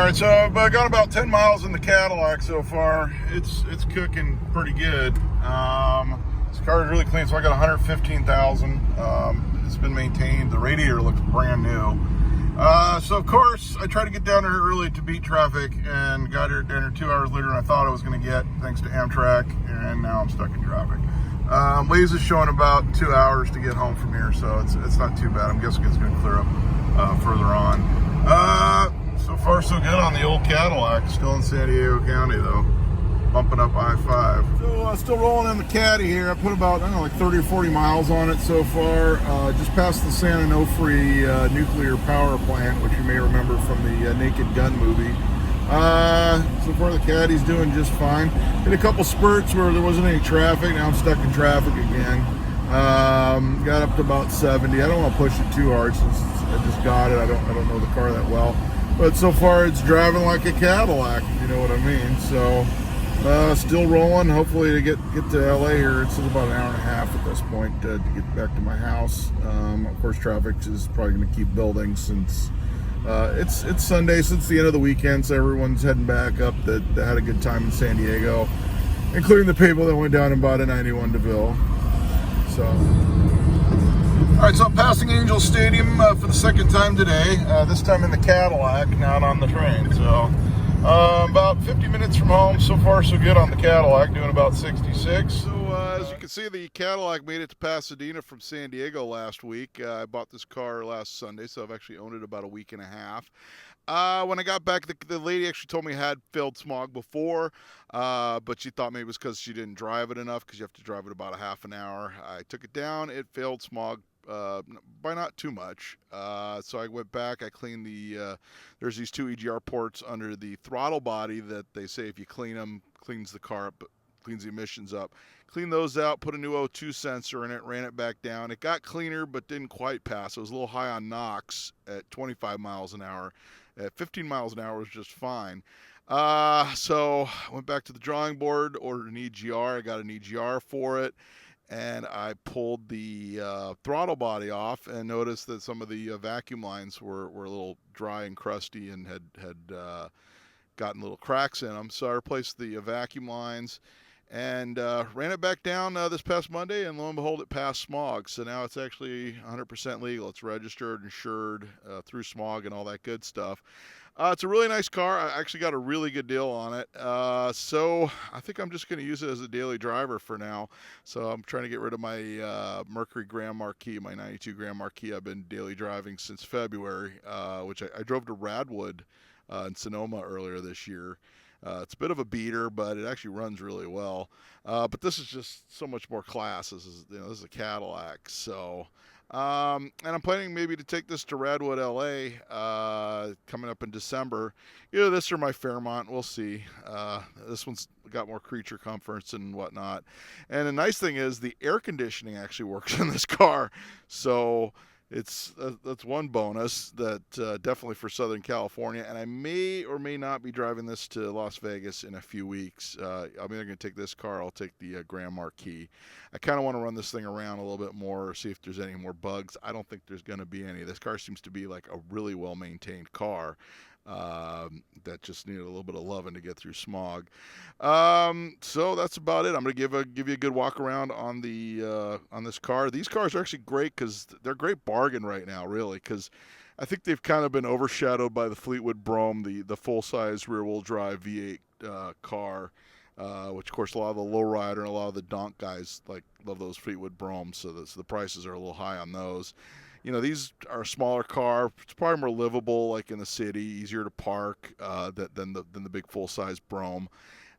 right, so I've got about 10 miles in the Cadillac so far. It's cooking pretty good. This car is really clean, so I got 115,000. It's been maintained. The radiator looks brand new. So of course, I tried to get down there early to beat traffic and got here down here 2 hours later than I thought I was going to get, thanks to Amtrak, and now I'm stuck in traffic. Waze is showing about 2 hours to get home from here, so it's not too bad. I'm guessing it's going to clear up further on. So far so good on the old Cadillac. Still in San Diego County though, bumping up I-5. So still rolling in the Caddy here. I put about, I don't know, like 30 or 40 miles on it so far. Just past the San Onofre nuclear power plant, which you may remember from the Naked Gun movie. So far the Caddy's doing just fine. Hit a couple spurts where there wasn't any traffic. Now I'm stuck in traffic again. Got up to about 70. I don't want to push it too hard since I just got it. I don't know the car that well. But so far it's driving like a Cadillac, if you know what I mean. So still rolling. Hopefully to get to LA here, it's about an hour and a half at this point to get back to my house. Of course, traffic is probably going to keep building since it's Sunday, since the end of the weekend, so everyone's heading back up that had a good time in San Diego, including the people that went down and bought a 91 Deville. So, all right, so I'm passing Angel Stadium for the second time today, this time in the Cadillac, not on the train. So about 50 minutes from home. So far so good on the Cadillac, doing about 66. So as you can see, the Cadillac made it to Pasadena from San Diego last week. I bought this car last Sunday, so I've actually owned it about a week and a half. When I got back, the lady actually told me it had failed smog before, but she thought maybe it was because she didn't drive it enough, because you have to drive it about a half an hour. I took it down. It failed smog by not too much. So I went back, I cleaned there's these two EGR ports under the throttle body that they say if you clean them, cleans the car up, cleans the emissions up. Cleaned those out, put a new O2 sensor in it, ran it back down. It got cleaner, but didn't quite pass. It was a little high on NOx at 25 miles an hour. At 15 miles an hour was just fine. So I went back to the drawing board, ordered an EGR. I got an EGR for it. And I pulled the throttle body off and noticed that some of the vacuum lines were a little dry and crusty and had gotten little cracks in them. So I replaced the vacuum lines and ran it back down this past Monday, and lo and behold, it passed smog. So now it's actually 100% legal. It's registered, insured through smog and all that good stuff. It's a really nice car. I actually got a really good deal on it. So I think I'm just going to use it as a daily driver for now. So I'm trying to get rid of my Mercury Grand Marquis, my 92 Grand Marquis. I've been daily driving since February, which I drove to Radwood in Sonoma earlier this year. It's a bit of a beater, but it actually runs really well. But this is just so much more class. This is a Cadillac. So, and I'm planning maybe to take this to Radwood, LA, coming up in December. Either this or my Fairmont. We'll see. This one's got more creature comforts and whatnot. And the nice thing is the air conditioning actually works in this car. So that's one bonus that definitely for Southern California. And I may or may not be driving this to Las Vegas in a few weeks. I'm either going to take this car or I'll take the Grand Marquis. I kind of want to run this thing around a little bit more, see if there's any more bugs. I don't think there's going to be any. This car seems to be like a really well-maintained car. That just needed a little bit of loving to get through smog. So that's about it. I'm gonna give you a good walk around on this car. These cars are actually great because they're a great bargain right now, really, because I think they've kind of been overshadowed by the Fleetwood Brougham, the full-size rear-wheel drive V8 car, which of course a lot of the lowrider and a lot of the donk guys love those Fleetwood Broughams, so the prices are a little high on those. You know, these are a smaller car. It's probably more livable, like in the city, easier to park than the big full-size Brougham.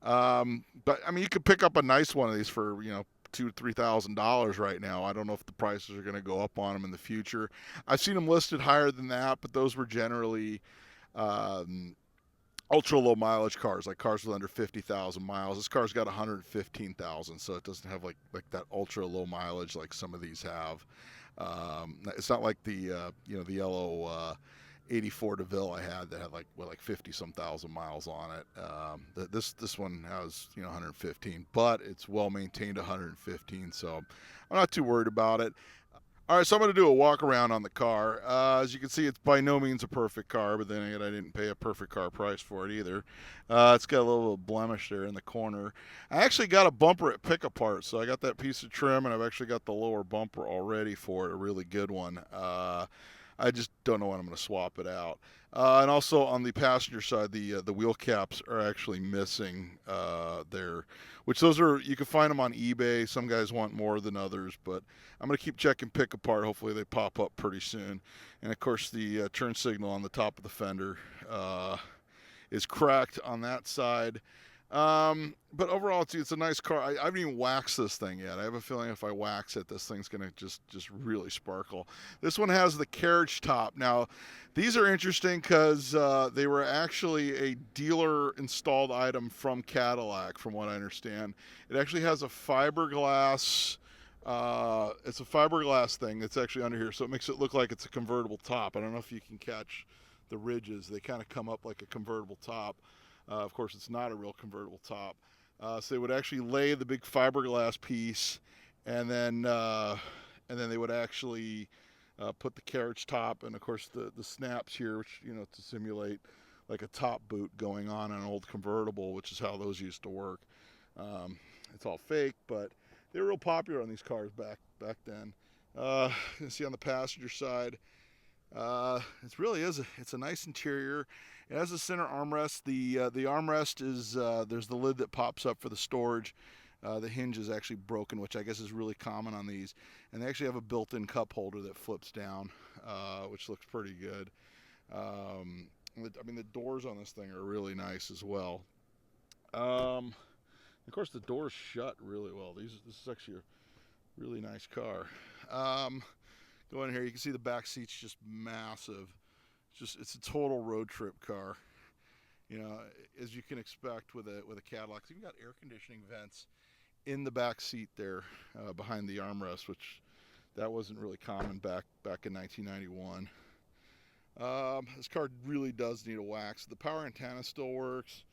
But I mean, you could pick up a nice one of these for $2,000-3,000 right now. I don't know if the prices are going to go up on them in the future. I've seen them listed higher than that, but those were generally ultra low mileage cars, like cars with under 50,000 miles. This car's got 115,000, so it doesn't have like that ultra low mileage like some of these have. It's not like the yellow 84 DeVille I had that had like 50 some thousand miles on it. This one has 115, but it's well maintained 115, so I'm not too worried about it. All right, so I'm going to do a walk around on the car. As you can see, it's by no means a perfect car, but then again, I didn't pay a perfect car price for it either. It's got a little blemish there in the corner. I actually got a bumper at pick apart, so I got that piece of trim, and I've actually got the lower bumper already for it, a really good one. I just don't know when I'm going to swap it out. And also on the passenger side, the wheel caps are actually missing there, which those are, you can find them on eBay. Some guys want more than others, but I'm going to keep checking pick apart. Hopefully they pop up pretty soon. And of course the turn signal on the top of the fender is cracked on that side. But overall, it's a nice car. I haven't even waxed this thing yet. I have a feeling if I wax it, this thing's gonna just really sparkle. This one has the Carriage top. Now, these are interesting because they were actually a dealer installed item from Cadillac, from what I understand. It actually has a fiberglass. It's a fiberglass thing that's actually under here, so it makes it look like it's a convertible top. I don't know if you can catch the ridges. They kind of come up like a convertible top. Of course, it's not a real convertible top. So they would actually lay the big fiberglass piece, and then they would actually put the Carriage top, and of course the snaps here, which, you know, to simulate like a top boot going on an old convertible, which is how those used to work. It's all fake, but they were real popular on these cars back then. You can see on the passenger side, it's a nice interior. It has a center armrest. The armrest is there's the lid that pops up for the storage. The hinge is actually broken, which I guess is really common on these. And they actually have a built-in cup holder that flips down, which looks pretty good. I mean, the doors on this thing are really nice as well. Of course, the doors shut really well. This is actually a really nice car. Go in here, you can see the back seat's just massive. It's a total road trip car, you know, as you can expect with a Cadillac. It's even got air conditioning vents in the back seat there, behind the armrest, which that wasn't really common back in 1991. This car really does need a wax. The power antenna still works.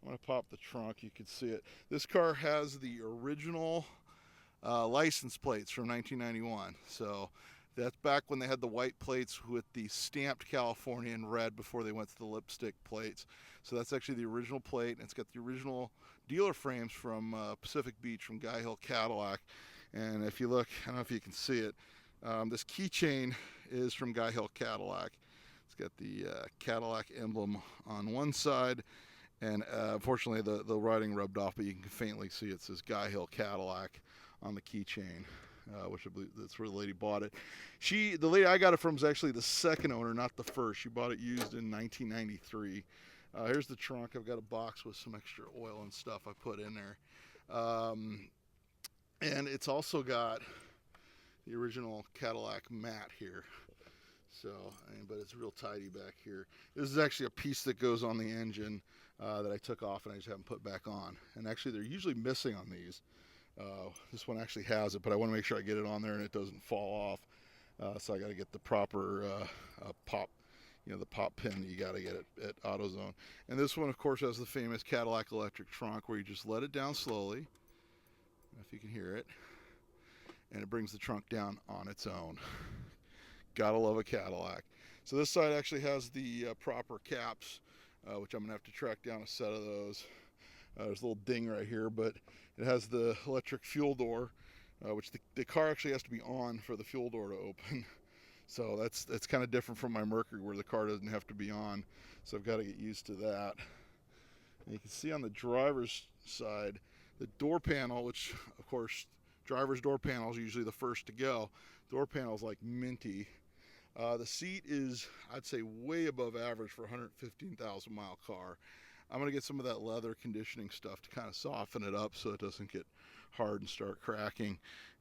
I'm gonna pop the trunk, you can see it. This car has the original license plates from 1991, so that's back when they had the white plates with the stamped California in red before they went to the lipstick plates. So that's actually the original plate, and it's got the original dealer frames from Pacific Beach from Guy Hill Cadillac. And if you look, I don't know if you can see it, this keychain is from Guy Hill Cadillac. It's got the Cadillac emblem on one side, and unfortunately the writing rubbed off, but you can faintly see it says Guy Hill Cadillac on the keychain. Which I believe that's where the lady bought it. The lady I got it from is actually the second owner, not the first. She bought it used in 1993. Here's the trunk. I've got a box with some extra oil and stuff I put in there. And it's also got the original Cadillac mat here. So, but it's real tidy back here. This is actually a piece that goes on the engine that I took off and I just haven't put back on. And actually they're usually missing on these. This one actually has it, but I want to make sure I get it on there and it doesn't fall off. So I got to get the proper pop, the pop pin that you got to get at AutoZone. And this one, of course, has the famous Cadillac electric trunk where you just let it down slowly, if you can hear it, and it brings the trunk down on its own. Gotta love a Cadillac. So this side actually has the proper caps, which I'm gonna have to track down a set of those. There's a little ding right here, but it has the electric fuel door, which the car actually has to be on for the fuel door to open. So that's kind of different from my Mercury where the car doesn't have to be on. So I've got to get used to that. And you can see on the driver's side, the door panel, which of course, driver's door panel is usually the first to go. Door panel is like minty. The seat is, I'd say, way above average for a 115,000 mile car. I'm going to get some of that leather conditioning stuff to kind of soften it up so it doesn't get hard and start cracking.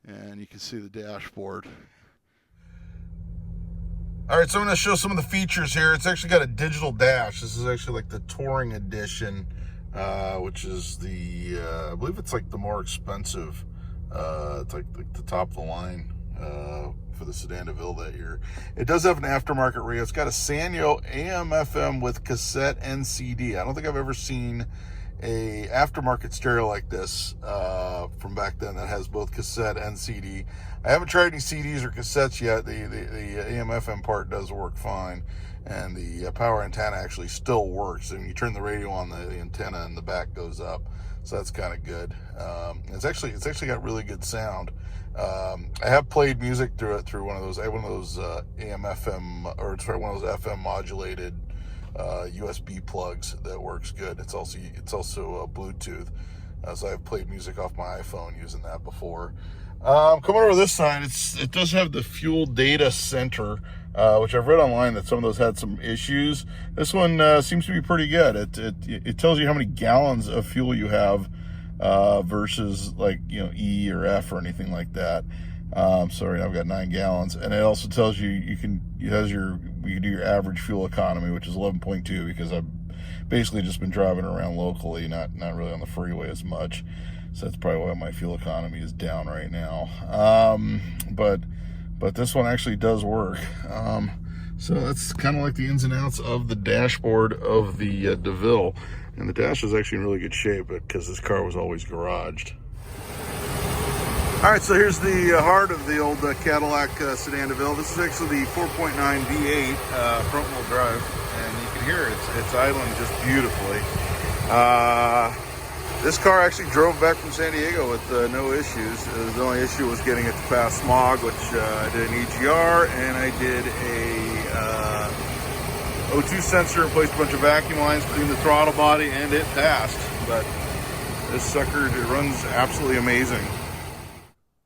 And you can see the dashboard. All right, so I'm going to show some of the features here. It's actually got a digital dash. This is actually like the Touring Edition, which is the, I believe it's like the more expensive. It's like the top of the line for the Sedan Deville that year. It does have an aftermarket radio. It's got a Sanyo AM/FM with cassette and CD. I don't think I've ever seen a aftermarket stereo like this from back then that has both cassette and CD. I haven't tried any CDs or cassettes yet. The AM/FM part does work fine, and the power antenna actually still works. And when you turn the radio on, the antenna in the back goes up, so that's kind of good. It's actually got really good sound. I have played music through it through one of those. I have one of those AM/FM, or sorry, one of those FM modulated USB plugs that works good. It's also Bluetooth, so I've played music off my iPhone using that before. Coming over this side, it does have the fuel data center, which I've read online that some of those had some issues. This one seems to be pretty good. It tells you how many gallons of fuel you have versus like E or F or anything like that. Sorry, I've got 9 gallons, and it also tells you you can do your average fuel economy, which is 11.2, because I've basically just been driving around locally, not really on the freeway as much. So that's probably why my fuel economy is down right now. But this one actually does work. So that's kind of like the ins and outs of the dashboard of the DeVille. And the dash is actually in really good shape because this car was always garaged. All right, so here's the heart of the old Cadillac Sedan Deville. This is actually the 4.9 V8 front-wheel drive, and you can hear it's idling just beautifully. This car actually drove back from San Diego with no issues. The only issue was getting it to pass smog, which I did an EGR, and I did a O2 sensor and placed a bunch of vacuum lines between the throttle body, and it passed. But this sucker, it runs absolutely amazing.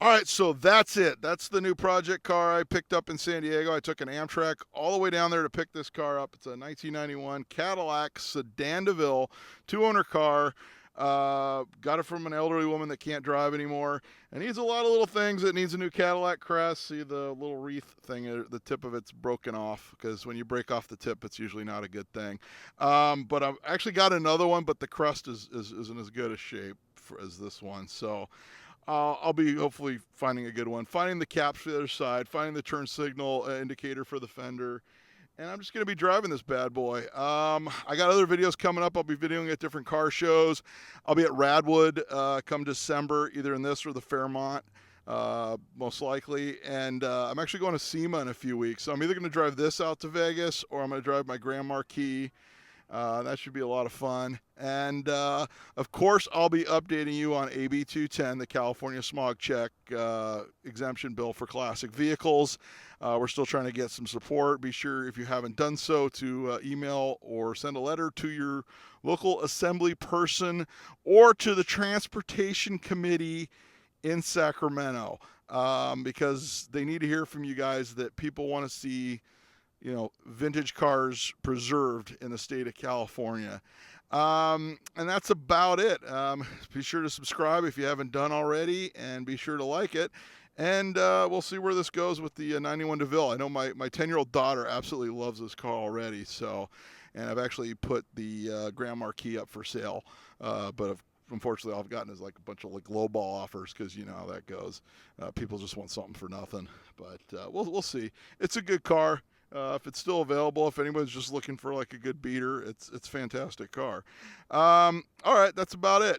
All right, so that's it. That's the new project car I picked up in San Diego. I took an Amtrak all the way down there to pick this car up. It's a 1991 Cadillac Sedan Deville, 2-owner car. Got it from an elderly woman that can't drive anymore. It needs a lot of little things. It needs a new Cadillac crest. See the little wreath thing, the tip of it's broken off, because when you break off the tip, it's usually not a good thing. But I've actually got another one, but the crest isn't as good a shape as this one. So I'll be hopefully finding a good one, finding the caps for the other side, finding the turn signal indicator for the fender, and I'm just going to be driving this bad boy. I got other videos coming up. I'll be videoing at different car shows. I'll be at Radwood come December, either in this or the Fairmont, most likely. And I'm actually going to SEMA in a few weeks. So I'm either going to drive this out to Vegas, or I'm going to drive my Grand Marquis. That should be a lot of fun. And of course, I'll be updating you on AB 210, the California smog check exemption bill for classic vehicles. We're still trying to get some support. Be sure, if you haven't done so, to email or send a letter to your local assembly person or to the Transportation Committee in Sacramento, because they need to hear from you guys that people want to see vintage cars preserved in the state of California. And that's about it. Be sure to subscribe if you haven't done already, and be sure to like it. And we'll see where this goes with the 91 DeVille. I know my 10-year-old daughter absolutely loves this car already. And I've actually put the Grand Marquis up for sale. But unfortunately, all I've gotten is like a bunch of lowball offers, because you know how that goes. People just want something for nothing. But we'll see. It's a good car. If it's still available, if anyone's just looking for like a good beater, it's a fantastic car. All right, that's about it.